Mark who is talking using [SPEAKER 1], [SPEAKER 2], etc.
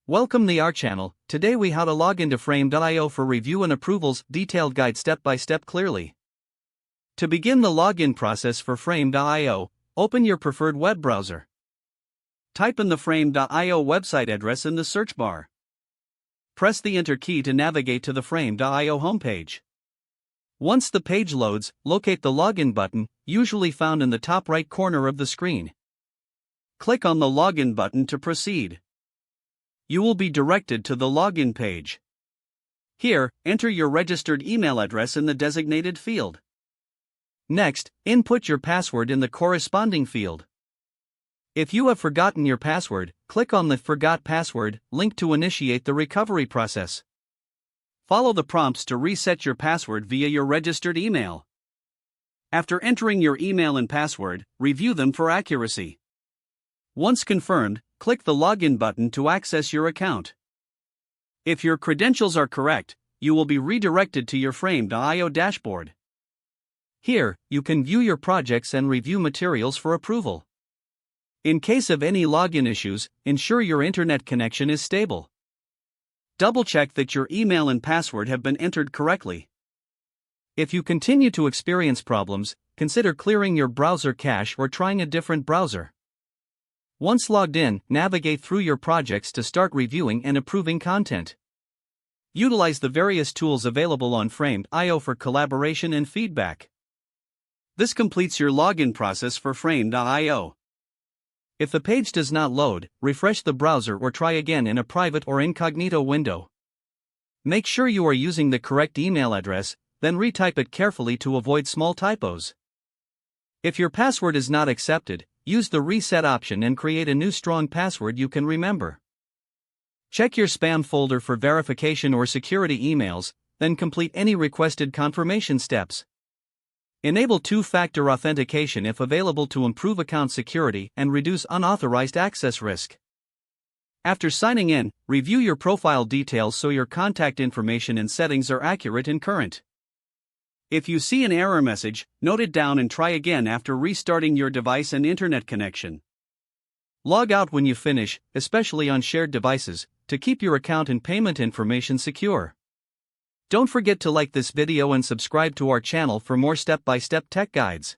[SPEAKER 1] Welcome to our channel. Today we how to log into Frame.io for review and approvals, detailed guide step by step clearly. To begin the login process for Frame.io, open your preferred web browser. Type in the Frame.io website address in the search bar. Press the Enter key to navigate to the Frame.io homepage. Once the page loads, locate the login button, usually found in the top right corner of the screen. Click on the login button to proceed. You will be directed to the login page. Here, enter your registered email address in the designated field. Next, input your password in the corresponding field. If you have forgotten your password, click on the Forgot Password link to initiate the recovery process. Follow the prompts to reset your password via your registered email. After entering your email and password, review them for accuracy. Once confirmed, click the Login button to access your account. If your credentials are correct, you will be redirected to your Frame.io dashboard. Here, you can view your projects and review materials for approval. In case of any login issues, ensure your internet connection is stable. Double-check that your email and password have been entered correctly. If you continue to experience problems, consider clearing your browser cache or trying a different browser. Once logged in, navigate through your projects to start reviewing and approving content. Utilize the various tools available on Frame.io for collaboration and feedback. This completes your login process for Frame.io. If the page does not load, refresh the browser or try again in a private or incognito window. Make sure you are using the correct email address, then retype it carefully to avoid small typos. If your password is not accepted, use the reset option and create a new strong password you can remember. Check your spam folder for verification or security emails, then complete any requested confirmation steps. Enable two-factor authentication if available to improve account security and reduce unauthorized access risk. After signing in, review your profile details so your contact information and settings are accurate and current. If you see an error message, note it down and try again after restarting your device and internet connection. Log out when you finish, especially on shared devices, to keep your account and payment information secure. Don't forget to like this video and subscribe to our channel for more step-by-step tech guides.